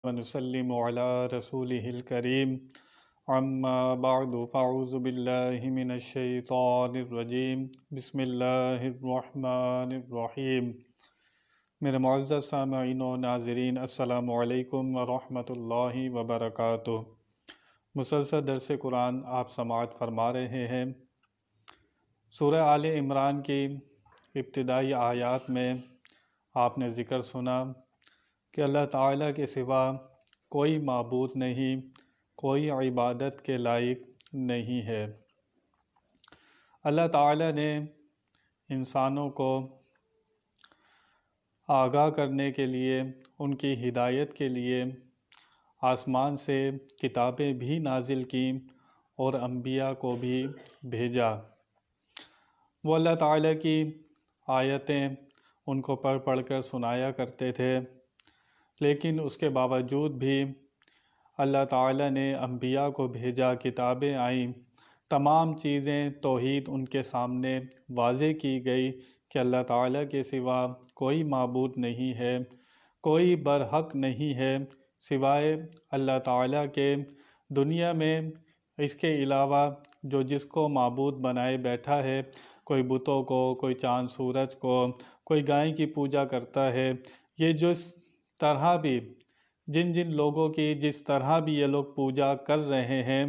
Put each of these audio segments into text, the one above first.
ونسلم على رسوله الكريم اما بعد فاعوذ باللہ من الشیطان الرجیم بسم اللہ الرحمن الرحیم۔ میرے معزز سامعین و ناظرین، السلام علیکم ورحمۃ اللہ وبرکاتہ۔ مسلسل درس قرآن آپ سماعت فرما رہے ہیں۔ سورہ آل عمران کی ابتدائی آیات میں آپ نے ذکر سنا کہ اللہ تعالیٰ کے سوا کوئی معبود نہیں، کوئی عبادت کے لائق نہیں ہے۔ اللہ تعالیٰ نے انسانوں کو آگاہ کرنے کے لیے، ان کی ہدایت کے لیے آسمان سے کتابیں بھی نازل کیں اور انبیاء کو بھی بھیجا۔ وہ اللہ تعالیٰ کی آیتیں ان کو پڑھ پڑھ کر سنایا کرتے تھے، لیکن اس کے باوجود بھی اللہ تعالیٰ نے انبیاء کو بھیجا، کتابیں آئیں، تمام چیزیں توحید ان کے سامنے واضح کی گئی کہ اللہ تعالیٰ کے سوا کوئی معبود نہیں ہے، کوئی برحق نہیں ہے سوائے اللہ تعالیٰ کے۔ دنیا میں اس کے علاوہ جو جس کو معبود بنائے بیٹھا ہے، کوئی بتوں کو، کوئی چاند سورج کو، کوئی گائے کی پوجا کرتا ہے، یہ جس طرح بھی جن لوگوں کی جس طرح بھی یہ لوگ پوجا کر رہے ہیں،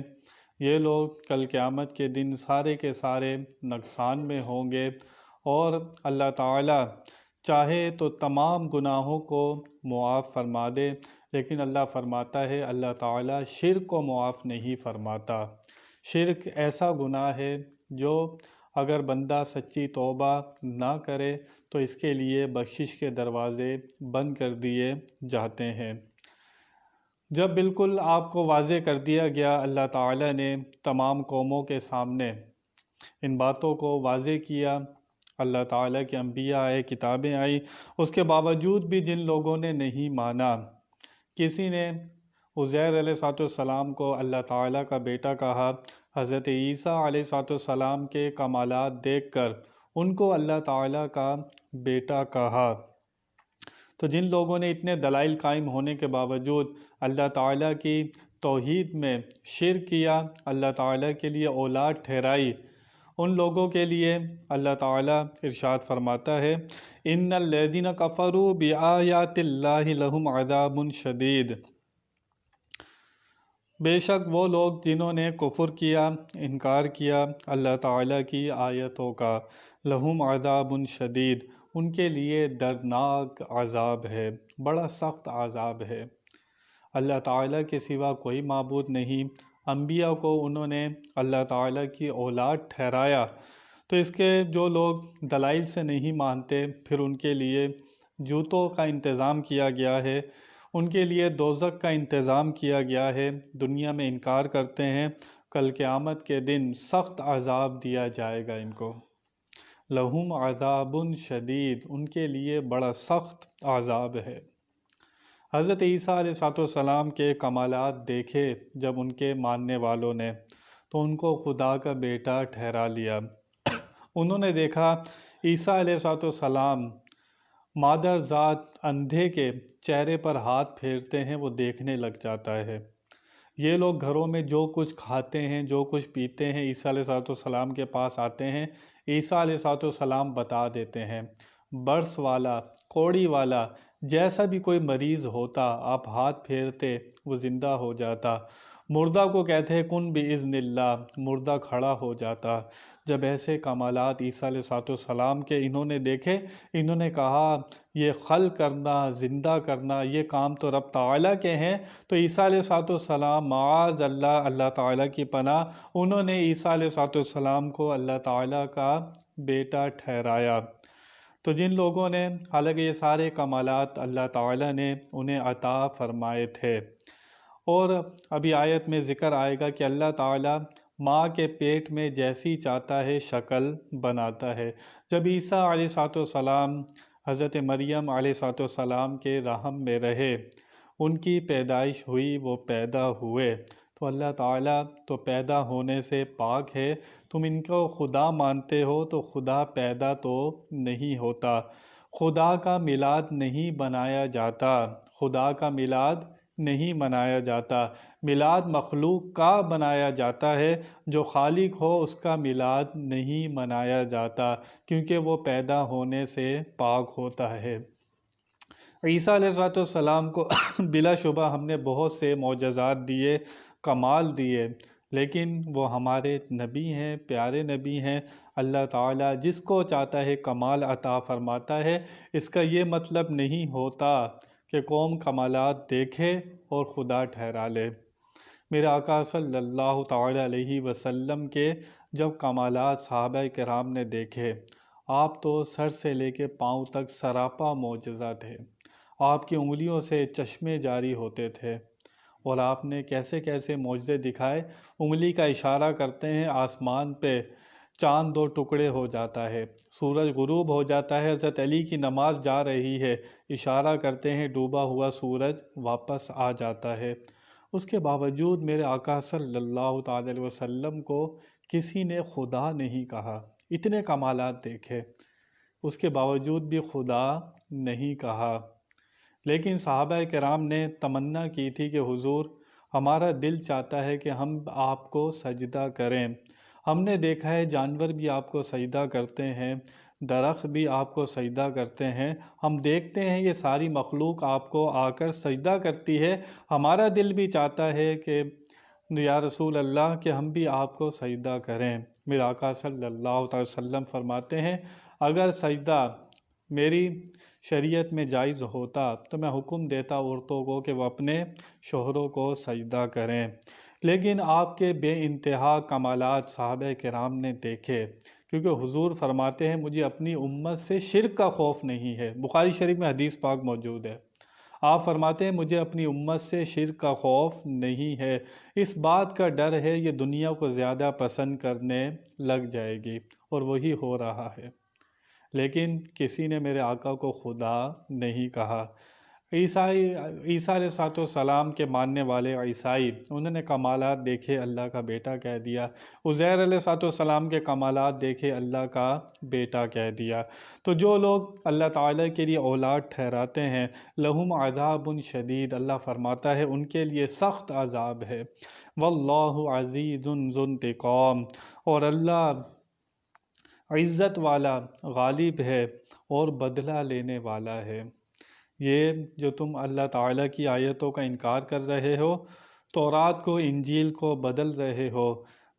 یہ لوگ کل قیامت کے دن سارے کے سارے نقصان میں ہوں گے، اور اللہ تعالیٰ چاہے تو تمام گناہوں کو معاف فرما دے، لیکن اللہ فرماتا ہے اللہ تعالیٰ شرک کو معاف نہیں فرماتا۔ شرک ایسا گناہ ہے جو اگر بندہ سچی توبہ نہ کرے تو اس کے لیے بخشش کے دروازے بند کر دیے جاتے ہیں۔ جب بالکل آپ کو واضح کر دیا گیا، اللہ تعالیٰ نے تمام قوموں کے سامنے ان باتوں کو واضح کیا، اللہ تعالیٰ کے انبیاء آئے، کتابیں آئی، اس کے باوجود بھی جن لوگوں نے نہیں مانا، کسی نے عزیر علیہ السلام کو اللہ تعالیٰ کا بیٹا کہا، حضرت عیسیٰ علیہ السلام کے کمالات دیکھ کر ان کو اللہ تعالیٰ کا بیٹا کہا۔ تو جن لوگوں نے اتنے دلائل قائم ہونے کے باوجود اللہ تعالیٰ کی توحید میں شرک کیا، اللہ تعالیٰ کے لیے اولاد ٹھہرائی، ان لوگوں کے لیے اللہ تعالیٰ ارشاد فرماتا ہے ان الذین کفروا بآیات اللہ لہم عذاب شدید۔ بے شک وہ لوگ جنہوں نے کفر کیا، انکار کیا اللہ تعالیٰ کی آیتوں کا، لہم عذاب شدید، ان کے لیے دردناک عذاب ہے، بڑا سخت عذاب ہے۔ اللہ تعالیٰ کے سوا کوئی معبود نہیں، انبیاء کو انہوں نے اللہ تعالیٰ کی اولاد ٹھہرایا، تو اس کے جو لوگ دلائل سے نہیں مانتے، پھر ان کے لیے جوتوں کا انتظام کیا گیا ہے، ان کے لیے دوزخ کا انتظام کیا گیا ہے، دنیا میں انکار کرتے ہیں، کل قیامت کے دن سخت عذاب دیا جائے گا ان کو۔ لہم عذاب شدید، ان کے لیے بڑا سخت عذاب ہے۔ حضرت عیسیٰ علیہ السلام کے کمالات دیکھے جب ان کے ماننے والوں نے، تو ان کو خدا کا بیٹا ٹھہرا لیا۔ انہوں نے دیکھا عیسیٰ علیہ السلام مادر ذات اندھے کے چہرے پر ہاتھ پھیرتے ہیں، وہ دیکھنے لگ جاتا ہے۔ یہ لوگ گھروں میں جو کچھ کھاتے ہیں، جو کچھ پیتے ہیں، عیسیٰ علیہ السلام کے پاس آتے ہیں، عیسیٰ علیہ السلام بتا دیتے ہیں۔ برس والا، کوڑی والا، جیسا بھی کوئی مریض ہوتا، آپ ہاتھ پھیرتے وہ زندہ ہو جاتا۔ مردہ کو کہتے ہیں کن بِإِذْنِ اللہ، مردہ کھڑا ہو جاتا۔ جب ایسے کمالات عیسیٰ علیہ السلام کے انہوں نے دیکھے، انہوں نے کہا یہ خلق کرنا، زندہ کرنا، یہ کام تو رب تعالیٰ کے ہیں۔ تو عیسیٰ علیہ السلام معاذ اللہ، اللہ تعالیٰ کی پناہ، انہوں نے عیسیٰ علیہ السلام کو اللہ تعالیٰ کا بیٹا ٹھہرایا۔ تو جن لوگوں نے، حالانکہ یہ سارے کمالات اللہ تعالیٰ نے انہیں عطا فرمائے تھے، اور ابھی آیت میں ذکر آئے گا کہ اللہ تعالیٰ ماں کے پیٹ میں جیسی چاہتا ہے شکل بناتا ہے۔ جب عیسیٰ علیہ السلام حضرت مریم علیہ السلام کے رحم میں رہے، ان کی پیدائش ہوئی، وہ پیدا ہوئے، تو اللہ تعالیٰ تو پیدا ہونے سے پاک ہے۔ تم ان کو خدا مانتے ہو تو خدا پیدا تو نہیں ہوتا، خدا کا میلاد نہیں بنایا جاتا، خدا کا میلاد نہیں منایا جاتا۔ میلاد مخلوق کا منایا جاتا ہے، جو خالق ہو اس کا میلاد نہیں منایا جاتا، کیونکہ وہ پیدا ہونے سے پاک ہوتا ہے۔ عیسیٰ علیہ السلام کو بلا شبہ ہم نے بہت سے معجزات دیے، کمال دیے، لیکن وہ ہمارے نبی ہیں، پیارے نبی ہیں۔ اللہ تعالیٰ جس کو چاہتا ہے کمال عطا فرماتا ہے۔ اس کا یہ مطلب نہیں ہوتا کہ قوم کمالات دیکھے اور خدا ٹھہرا لے۔ میرے آقا صلی اللہ تعالیٰ علیہ وسلم کے جب کمالات صحابہ کرام نے دیکھے، آپ تو سر سے لے کے پاؤں تک سراپا معجزہ تھے۔ آپ کی انگلیوں سے چشمے جاری ہوتے تھے، اور آپ نے کیسے کیسے معجزے دکھائے۔ انگلی کا اشارہ کرتے ہیں، آسمان پہ چاند دو ٹکڑے ہو جاتا ہے، سورج غروب ہو جاتا ہے، حضرت علی کی نماز جا رہی ہے، اشارہ کرتے ہیں ڈوبا ہوا سورج واپس آ جاتا ہے۔ اس کے باوجود میرے آقا صلی اللہ تعالی علیہ وسلم کو کسی نے خدا نہیں کہا۔ اتنے کمالات دیکھے، اس کے باوجود بھی خدا نہیں کہا۔ لیکن صحابہ کرام نے تمنا کی تھی کہ حضور، ہمارا دل چاہتا ہے کہ ہم آپ کو سجدہ کریں۔ ہم نے دیکھا ہے جانور بھی آپ کو سجدہ کرتے ہیں، درخت بھی آپ کو سجدہ کرتے ہیں، ہم دیکھتے ہیں یہ ساری مخلوق آپ کو آ کر سجدہ کرتی ہے۔ ہمارا دل بھی چاہتا ہے کہ یا رسول اللہ کہ ہم بھی آپ کو سجدہ کریں۔ میرے آقا صلی اللہ علیہ وسلم فرماتے ہیں، اگر سجدہ میری شریعت میں جائز ہوتا تو میں حکم دیتا عورتوں کو کہ وہ اپنے شوہروں کو سجدہ کریں، لیکن آپ کے بے انتہا کمالات صحابہ کرام نے دیکھے، کیونکہ حضور فرماتے ہیں مجھے اپنی امت سے شرک کا خوف نہیں ہے۔ بخاری شریف میں حدیث پاک موجود ہے۔ آپ فرماتے ہیں مجھے اپنی امت سے شرک کا خوف نہیں ہے، اس بات کا ڈر ہے یہ دنیا کو زیادہ پسند کرنے لگ جائے گی، اور وہی ہو رہا ہے۔ لیکن کسی نے میرے آقا کو خدا نہیں کہا۔ عیسیٰ علیہ السلام کے ماننے والے عیسائی، انہوں نے کمالات دیکھے، اللہ کا بیٹا کہہ دیا۔ عزیر علیہ السلام کے کمالات دیکھے، اللہ کا بیٹا کہہ دیا۔ تو جو لوگ اللہ تعالیٰ کے لیے اولاد ٹھہراتے ہیں، لہم عذاب شدید، اللہ فرماتا ہے ان کے لیے سخت عذاب ہے۔ واللہ عزیز ذو انتقام، اور اللہ عزت والا، غالب ہے اور بدلہ لینے والا ہے۔ یہ جو تم اللہ تعالیٰ کی آیتوں کا انکار کر رہے ہو، تورات کو، انجیل کو بدل رہے ہو،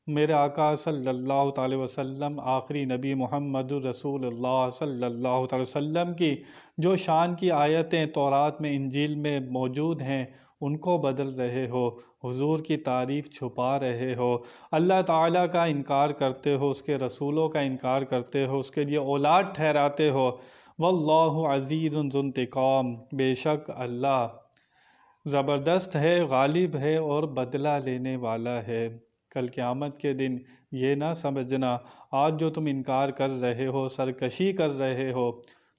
میرے آقا صلی اللہ تعالی وسلم آخری نبی محمد رسول اللہ صلی اللہ تعالی وسلم کی جو شان کی آیتیں تورات میں، انجیل میں موجود ہیں، ان کو بدل رہے ہو، حضور کی تعریف چھپا رہے ہو، اللہ تعالیٰ کا انکار کرتے ہو، اس کے رسولوں کا انکار کرتے ہو، اس کے لیے اولاد ٹھہراتے ہو۔ واللہ عزیز ذو انتقام، بے شک اللہ زبردست ہے، غالب ہے اور بدلہ لینے والا ہے۔ کل قیامت کے دن یہ نہ سمجھنا آج جو تم انکار کر رہے ہو، سرکشی کر رہے ہو،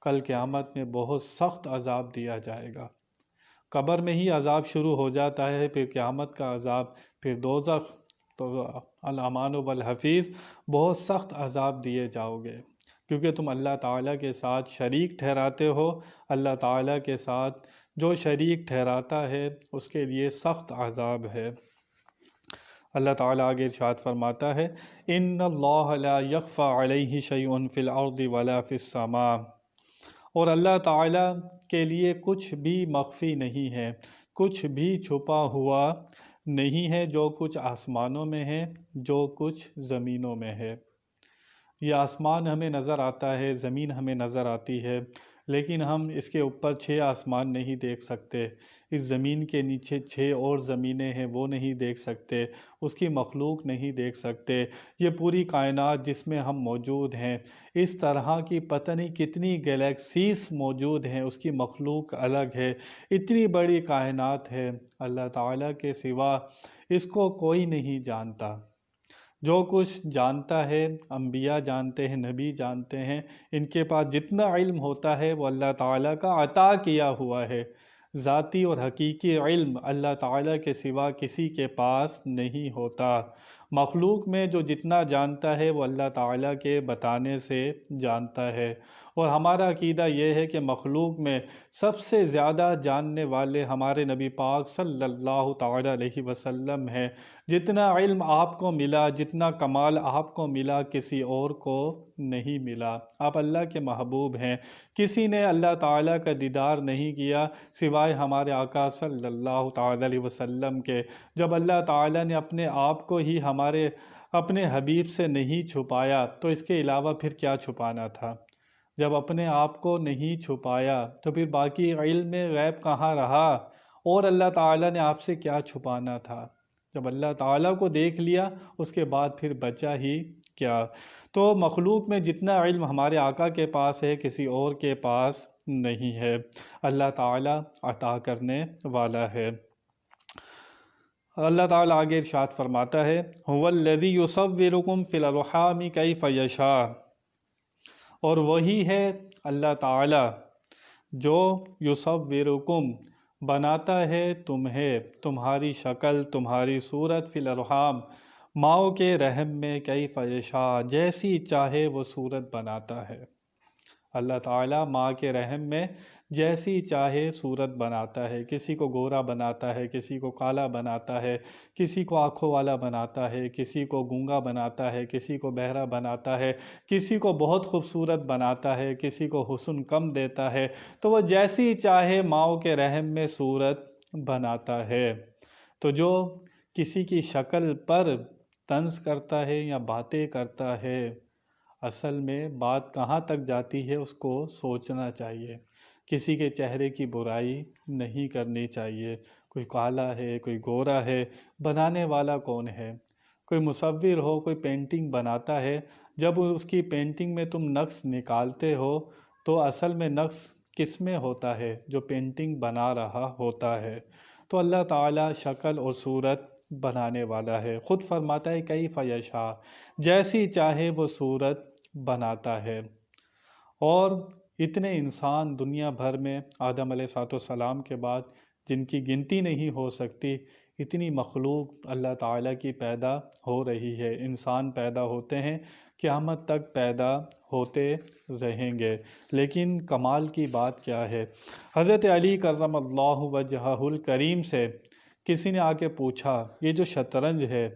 کل قیامت میں بہت سخت عذاب دیا جائے گا۔ قبر میں ہی عذاب شروع ہو جاتا ہے، پھر قیامت کا عذاب، پھر دوزخ، تو الامان والحفیظ، بہت سخت عذاب دیے جاؤ گے، کیونکہ تم اللہ تعالیٰ کے ساتھ شریک ٹھہراتے ہو۔ اللہ تعالیٰ کے ساتھ جو شریک ٹھہراتا ہے اس کے لیے سخت عذاب ہے۔ اللہ تعالیٰ آگے ارشاد فرماتا ہے، ان اللہ لا یخفی علیہ شیء فی الارض ولا فی السماء، اور اللہ تعالیٰ کے لیے کچھ بھی مخفی نہیں ہے، کچھ بھی چھپا ہوا نہیں ہے، جو کچھ آسمانوں میں ہے، جو کچھ زمینوں میں ہے۔ یہ آسمان ہمیں نظر آتا ہے، زمین ہمیں نظر آتی ہے، لیکن ہم اس کے اوپر 6 آسمان نہیں دیکھ سکتے، اس زمین کے نیچے 6 اور زمینیں ہیں وہ نہیں دیکھ سکتے، اس کی مخلوق نہیں دیکھ سکتے۔ یہ پوری کائنات جس میں ہم موجود ہیں، اس طرح کی پتہ نہیں کتنی گلیکسیز موجود ہیں، اس کی مخلوق الگ ہے، اتنی بڑی کائنات ہے، اللہ تعالیٰ کے سوا اس کو کوئی نہیں جانتا۔ جو کچھ جانتا ہے انبیاء جانتے ہیں، نبی جانتے ہیں، ان کے پاس جتنا علم ہوتا ہے وہ اللہ تعالیٰ کا عطا کیا ہوا ہے۔ ذاتی اور حقیقی علم اللہ تعالیٰ کے سوا کسی کے پاس نہیں ہوتا۔ مخلوق میں جو جتنا جانتا ہے وہ اللہ تعالیٰ کے بتانے سے جانتا ہے، اور ہمارا عقیدہ یہ ہے کہ مخلوق میں سب سے زیادہ جاننے والے ہمارے نبی پاک صلی اللہ تعالیٰ علیہ وسلم ہیں۔ جتنا علم آپ کو ملا، جتنا کمال آپ کو ملا، کسی اور کو نہیں ملا۔ آپ اللہ کے محبوب ہیں، کسی نے اللہ تعالیٰ کا دیدار نہیں کیا سوائے ہمارے آقا صلی اللہ تعالیٰ علیہ وسلم کے۔ جب اللہ تعالیٰ نے اپنے آپ کو ہی اپنے حبیب سے نہیں چھپایا تو اس کے علاوہ پھر کیا چھپانا تھا؟ جب اپنے آپ کو نہیں چھپایا تو پھر باقی علم غیب کہاں رہا؟ اور اللہ تعالیٰ نے آپ سے کیا چھپانا تھا؟ جب اللہ تعالیٰ کو دیکھ لیا اس کے بعد پھر بچا ہی کیا؟ تو مخلوق میں جتنا علم ہمارے آقا کے پاس ہے کسی اور کے پاس نہیں ہے۔ اللہ تعالیٰ عطا کرنے والا ہے۔ اللہ تعالیٰ آگے ارشاد فرماتا ہے هُوَ الَّذِي يُصَوِّرُكُمْ فِي الْأَرْحَامِ كَيْفَ يَشَاءُ، اور وہی ہے اللہ تعالیٰ جو یصورکم بناتا ہے تمہیں، تمہاری شکل، تمہاری صورت، فی الارحام ماؤں کے رحم میں، کیف یشاء جیسی چاہے وہ صورت بناتا ہے۔ اللہ تعالیٰ ماں کے رحم میں جیسی چاہے صورت بناتا ہے، کسی کو گورا بناتا ہے، کسی کو کالا بناتا ہے، کسی کو آنکھوں والا بناتا ہے، کسی کو گونگا بناتا ہے، کسی کو بہرا بناتا ہے، کسی کو بہت خوبصورت بناتا ہے، کسی کو حسن کم دیتا ہے، تو وہ جیسی چاہے ماؤں کے رحم میں صورت بناتا ہے۔ تو جو کسی کی شکل پر طنز کرتا ہے یا باتیں کرتا ہے، اصل میں بات کہاں تک جاتی ہے اس کو سوچنا چاہیے۔ کسی کے چہرے کی برائی نہیں کرنی چاہیے۔ کوئی کالا ہے، کوئی گورا ہے، بنانے والا کون ہے؟ کوئی مصور ہو، کوئی پینٹنگ بناتا ہے، جب اس کی پینٹنگ میں تم نقص نکالتے ہو تو اصل میں نقص کس میں ہوتا ہے؟ جو پینٹنگ بنا رہا ہوتا ہے۔ تو اللہ تعالیٰ شکل اور صورت بنانے والا ہے، خود فرماتا ہے کیف یشاء جیسی چاہے وہ صورت بناتا ہے۔ اور اتنے انسان دنیا بھر میں آدم علیہ السلام کے بعد جن کی گنتی نہیں ہو سکتی، اتنی مخلوق اللہ تعالیٰ کی پیدا ہو رہی ہے، انسان پیدا ہوتے ہیں، قیامت تک پیدا ہوتے رہیں گے۔ لیکن کمال کی بات کیا ہے؟ حضرت علی کرم اللہ وجہہ الکریم سے کسی نے آ کے پوچھا یہ جو شطرنج ہے،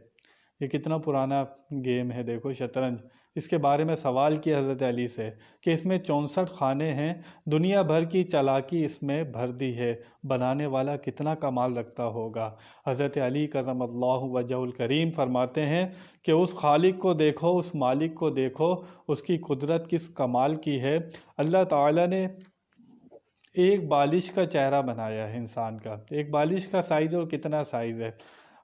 یہ کتنا پرانا گیم ہے، دیکھو شطرنج، اس کے بارے میں سوال کیا حضرت علی سے کہ اس میں 64 خانے ہیں، دنیا بھر کی چالاکی اس میں بھر دی ہے، بنانے والا کتنا کمال رکھتا ہوگا؟ حضرت علی کرم اللہ وجہ الکریم فرماتے ہیں کہ اس خالق کو دیکھو، اس مالک کو دیکھو، اس کی قدرت کس کمال کی ہے۔ اللہ تعالیٰ نے ایک بالش کا چہرہ بنایا ہے انسان کا، ایک بالش کا سائز اور کتنا سائز ہے۔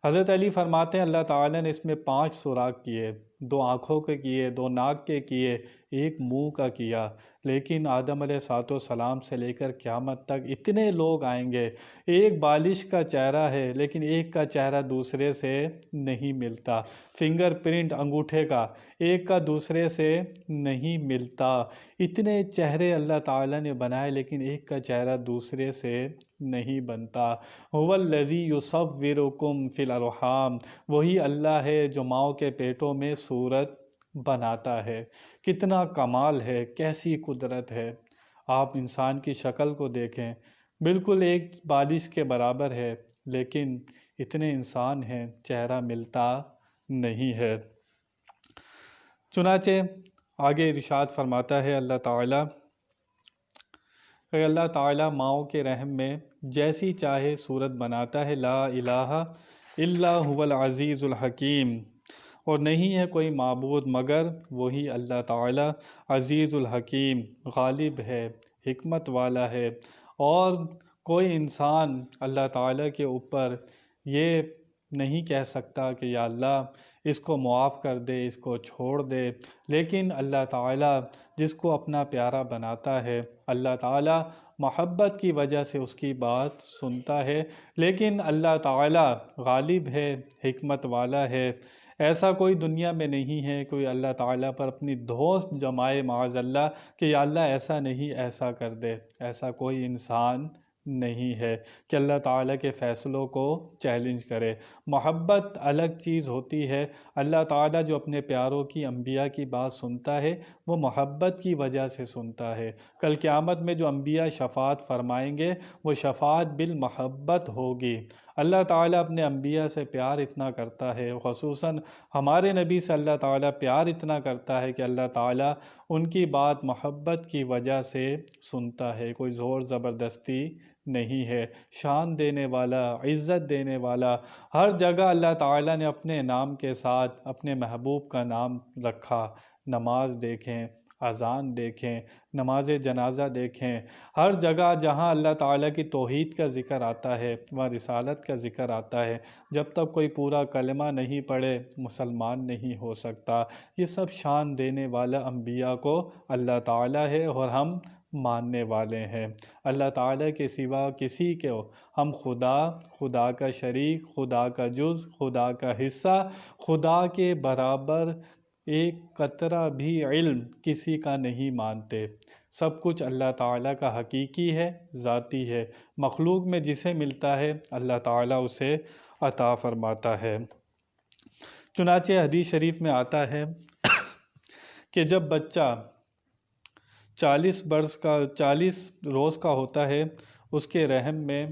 حضرت علی فرماتے ہیں اللہ تعالیٰ نے اس میں 5 سوراخ کیے، 2 آنکھوں کے کیے، 2 ناک کے کیے، 1 منہ کا کیا، لیکن آدم علیہ السلام سے لے کر قیامت تک اتنے لوگ آئیں گے، ایک بالش کا چہرہ ہے لیکن ایک کا چہرہ دوسرے سے نہیں ملتا، فنگر پرنٹ انگوٹھے کا ایک کا دوسرے سے نہیں ملتا، اتنے چہرے اللہ تعالیٰ نے بنائے لیکن ایک کا چہرہ دوسرے سے نہیں بنتا۔ هُوَ الَّذِي يُصَوِّرُكُمْ فِي الْأَرْحَامِ، وہی اللہ ہے جو ماؤں کے پیٹوں میں صورت بناتا ہے۔ کتنا کمال ہے، کیسی قدرت ہے۔ آپ انسان کی شکل کو دیکھیں، بالکل ایک بالش کے برابر ہے، لیکن اتنے انسان ہیں چہرہ ملتا نہیں ہے۔ چنانچہ آگے ارشاد فرماتا ہے اللہ تعالیٰ کہ اللہ تعالیٰ ماؤں کے رحم میں جیسی چاہے صورت بناتا ہے، لا الہ الا هو العزیز الحکیم، اور نہیں ہے کوئی معبود مگر وہی اللہ تعالیٰ عزیز الحکیم، غالب ہے، حکمت والا ہے۔ اور کوئی انسان اللہ تعالیٰ کے اوپر یہ نہیں کہہ سکتا کہ یا اللہ اس کو معاف کر دے، اس کو چھوڑ دے، لیکن اللہ تعالیٰ جس کو اپنا پیارا بناتا ہے، اللہ تعالیٰ محبت کی وجہ سے اس کی بات سنتا ہے، لیکن اللہ تعالیٰ غالب ہے، حکمت والا ہے۔ ایسا کوئی دنیا میں نہیں ہے کوئی اللہ تعالیٰ پر اپنی دوست جمائے معاذ اللہ کہ یا اللہ ایسا نہیں، ایسا کر دے، ایسا کوئی انسان نہیں ہے کہ اللہ تعالیٰ کے فیصلوں کو چیلنج کرے۔ محبت الگ چیز ہوتی ہے۔ اللہ تعالیٰ جو اپنے پیاروں کی، انبیاء کی بات سنتا ہے وہ محبت کی وجہ سے سنتا ہے۔ کل قیامت میں جو انبیاء شفاعت فرمائیں گے وہ شفاعت بالمحبت ہوگی۔ اللہ تعالیٰ اپنے انبیاء سے پیار اتنا کرتا ہے، خصوصاً ہمارے نبی سے اللہ تعالیٰ پیار اتنا کرتا ہے کہ اللہ تعالیٰ ان کی بات محبت کی وجہ سے سنتا ہے، کوئی زور زبردستی نہیں ہے۔ شان دینے والا، عزت دینے والا، ہر جگہ اللہ تعالیٰ نے اپنے نام کے ساتھ اپنے محبوب کا نام رکھا۔ نماز دیکھیں، اذان دیکھیں، نماز جنازہ دیکھیں، ہر جگہ جہاں اللہ تعالیٰ کی توحید کا ذکر آتا ہے وہاں رسالت کا ذکر آتا ہے۔ جب تک کوئی پورا کلمہ نہیں پڑھے مسلمان نہیں ہو سکتا۔ یہ سب شان دینے والا انبیاء کو اللہ تعالیٰ ہے اور ہم ماننے والے ہیں۔ اللہ تعالیٰ کے سوا کسی کو ہم خدا، خدا کا شریک، خدا کا جز، خدا کا حصہ، خدا کے برابر ایک قطرہ بھی علم کسی کا نہیں مانتے۔ سب کچھ اللہ تعالیٰ کا حقیقی ہے، ذاتی ہے۔ مخلوق میں جسے ملتا ہے اللہ تعالیٰ اسے عطا فرماتا ہے۔ چنانچہ حدیث شریف میں آتا ہے کہ جب بچہ 40 روز کا ہوتا ہے اس کے رحم میں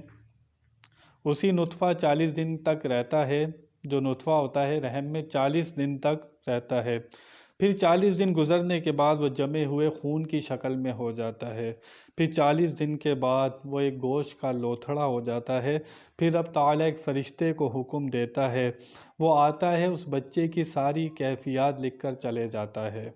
اسی نطفہ 40 دن تک رہتا ہے، جو نطفہ ہوتا ہے رحم میں 40 دن تک رہتا ہے۔ پھر 40 دن گزرنے کے بعد وہ جمے ہوئے خون کی شکل میں ہو جاتا ہے۔ پھر 40 دن کے بعد وہ ایک گوشت کا لوتھڑا ہو جاتا ہے۔ پھر اب تعالیٰ ایک فرشتے کو حکم دیتا ہے، وہ آتا ہے اس بچے کی ساری کیفیات لکھ کر چلے جاتا ہے۔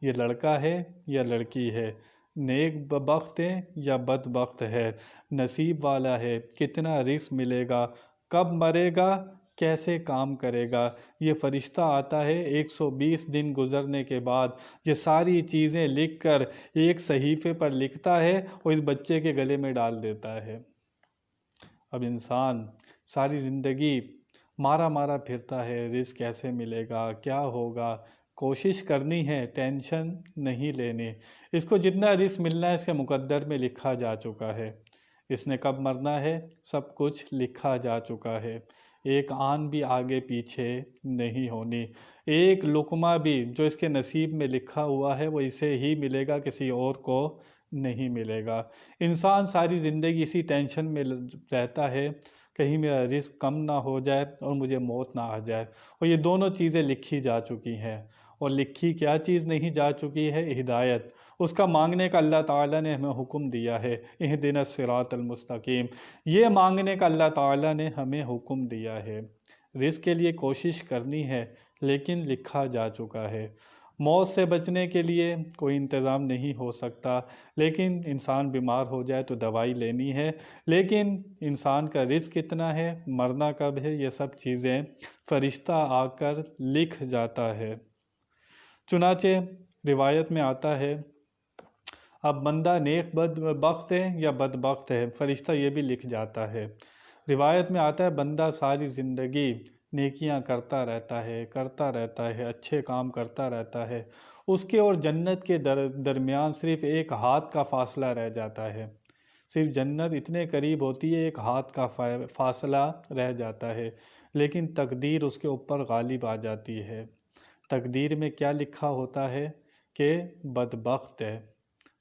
یہ لڑکا ہے یا لڑکی ہے، نیک بخت ہے یا بد بخت ہے، نصیب والا ہے، کتنا رزق ملے گا، کب مرے گا، کیسے کام کرے گا۔ یہ فرشتہ آتا ہے 120 دن گزرنے کے بعد یہ ساری چیزیں لکھ کر ایک صحیفے پر لکھتا ہے اور اس بچے کے گلے میں ڈال دیتا ہے۔ اب انسان ساری زندگی مارا مارا پھرتا ہے، رزق کیسے ملے گا، کیا ہوگا، کوشش کرنی ہے، ٹینشن نہیں لینی۔ اس کو جتنا رزق ملنا ہے اس کے مقدر میں لکھا جا چکا ہے، اس نے کب مرنا ہے سب کچھ لکھا جا چکا ہے۔ ایک آن بھی آگے پیچھے نہیں ہونی، ایک لقمہ بھی جو اس کے نصیب میں لکھا ہوا ہے وہ اسے ہی ملے گا، کسی اور کو نہیں ملے گا۔ انسان ساری زندگی اسی ٹینشن میں رہتا ہے کہیں میرا رزق کم نہ ہو جائے اور مجھے موت نہ آ جائے، اور یہ دونوں چیزیں لکھی جا چکی ہیں۔ اور لکھی کیا چیز نہیں جا چکی ہے؟ ہدایت۔ اس کا مانگنے کا اللہ تعالیٰ نے ہمیں حکم دیا ہے، اہدنا الصراط المستقیم، یہ مانگنے کا اللہ تعالیٰ نے ہمیں حکم دیا ہے۔ رزق کے لیے کوشش کرنی ہے لیکن لکھا جا چکا ہے۔ موت سے بچنے کے لیے کوئی انتظام نہیں ہو سکتا، لیکن انسان بیمار ہو جائے تو دوائی لینی ہے، لیکن انسان کا رزق کتنا ہے، مرنا کب ہے، یہ سب چیزیں فرشتہ آ کر لکھ جاتا ہے۔ چنانچہ روایت میں آتا ہے اب بندہ نیک بخت ہے یا بد بخت ہے، فرشتہ یہ بھی لکھ جاتا ہے۔ روایت میں آتا ہے بندہ ساری زندگی نیکیاں کرتا رہتا ہے، اچھے کام کرتا رہتا ہے، اس کے اور جنت کے درمیان صرف ایک ہاتھ کا فاصلہ رہ جاتا ہے، صرف جنت اتنے قریب ہوتی ہے ایک ہاتھ کا فاصلہ رہ جاتا ہے، لیکن تقدیر اس کے اوپر غالب آ جاتی ہے۔ تقدیر میں کیا لکھا ہوتا ہے کہ بدبخت ہے،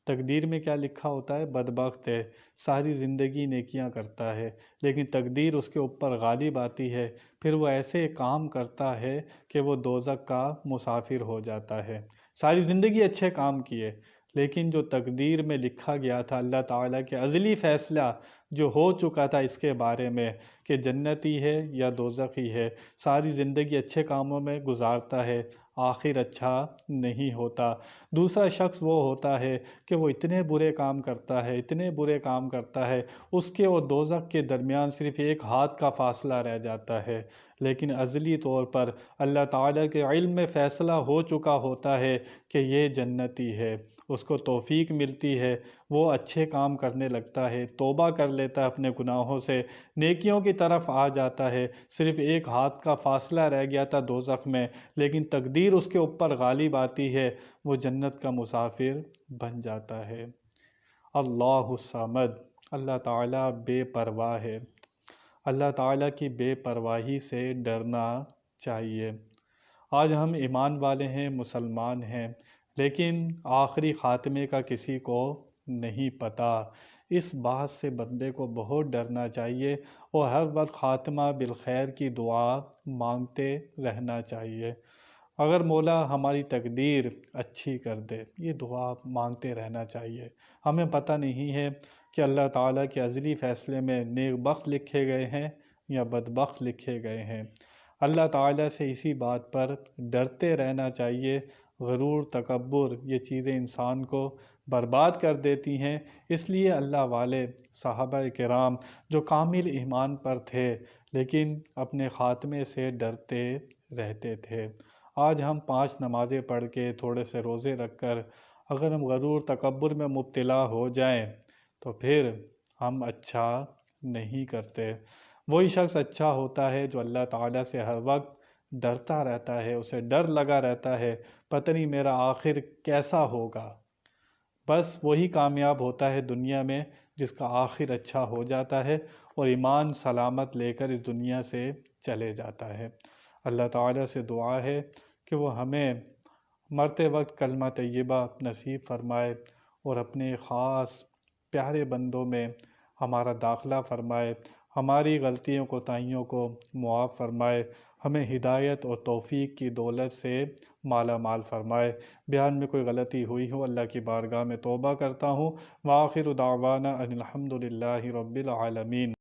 تقدیر میں کیا لکھا ہوتا ہے، بدبخت ہے، ساری زندگی نیکیاں کرتا ہے لیکن تقدیر اس کے اوپر غالب آتی ہے، پھر وہ ایسے کام کرتا ہے کہ وہ دوزخ کا مسافر ہو جاتا ہے۔ ساری زندگی اچھے کام کیے لیکن جو تقدیر میں لکھا گیا تھا، اللہ تعالیٰ کے ازلی فیصلہ جو ہو چکا تھا اس کے بارے میں کہ جنتی ہے یا دوزخی ہے، ساری زندگی اچھے کاموں میں گزارتا ہے، آخر اچھا نہیں ہوتا۔ دوسرا شخص وہ ہوتا ہے کہ وہ اتنے برے کام کرتا ہے، اس کے اور دوزخ کے درمیان صرف ایک ہاتھ کا فاصلہ رہ جاتا ہے، لیکن ازلی طور پر اللہ تعالیٰ کے علم میں فیصلہ ہو چکا ہوتا ہے کہ یہ جنتی ہے، اس کو توفیق ملتی ہے، وہ اچھے کام کرنے لگتا ہے، توبہ کر لیتا ہے اپنے گناہوں سے، نیکیوں کی طرف آ جاتا ہے، صرف ایک ہاتھ کا فاصلہ رہ گیا تھا دوزخ میں، لیکن تقدیر اس کے اوپر غالب آتی ہے، وہ جنت کا مسافر بن جاتا ہے۔ اللہ الصمد، اللہ تعالیٰ بے پرواہ ہے۔ اللہ تعالیٰ کی بے پرواہی سے ڈرنا چاہیے۔ آج ہم ایمان والے ہیں، مسلمان ہیں، لیکن آخری خاتمے کا کسی کو نہیں پتہ۔ اس بات سے بندے کو بہت ڈرنا چاہیے اور ہر وقت خاتمہ بالخیر کی دعا مانگتے رہنا چاہیے۔ اگر مولا ہماری تقدیر اچھی کر دے، یہ دعا مانگتے رہنا چاہیے۔ ہمیں پتہ نہیں ہے کہ اللہ تعالیٰ کے ازلی فیصلے میں نیک بخت لکھے گئے ہیں یا بدبخت لکھے گئے ہیں۔ اللہ تعالیٰ سے اسی بات پر ڈرتے رہنا چاہیے۔ غرور، تکبر، یہ چیزیں انسان کو برباد کر دیتی ہیں۔ اس لیے اللہ والے صحابہ کرام جو کامل ایمان پر تھے لیکن اپنے خاتمے سے ڈرتے رہتے تھے۔ آج ہم 5 نمازیں پڑھ کے، تھوڑے سے روزے رکھ کر اگر ہم غرور تکبر میں مبتلا ہو جائیں تو پھر ہم اچھا نہیں کرتے۔ وہی شخص اچھا ہوتا ہے جو اللہ تعالیٰ سے ہر وقت ڈرتا رہتا ہے، اسے ڈر لگا رہتا ہے، پتہ نہیں میرا آخر کیسا ہوگا۔ بس وہی کامیاب ہوتا ہے دنیا میں جس کا آخر اچھا ہو جاتا ہے اور ایمان سلامت لے کر اس دنیا سے چلے جاتا ہے۔ اللہ تعالیٰ سے دعا ہے کہ وہ ہمیں مرتے وقت کلمہ طیبہ نصیب فرمائے اور اپنے خاص پیارے بندوں میں ہمارا داخلہ فرمائے، ہماری غلطیوں کوتاہیوں کو معاف فرمائے، ہمیں ہدایت اور توفیق کی دولت سے مالا مال فرمائے۔ بیان میں کوئی غلطی ہوئی ہو اللہ کی بارگاہ میں توبہ کرتا ہوں۔ وآخر دعوانا ان الحمد للہ رب العالمین۔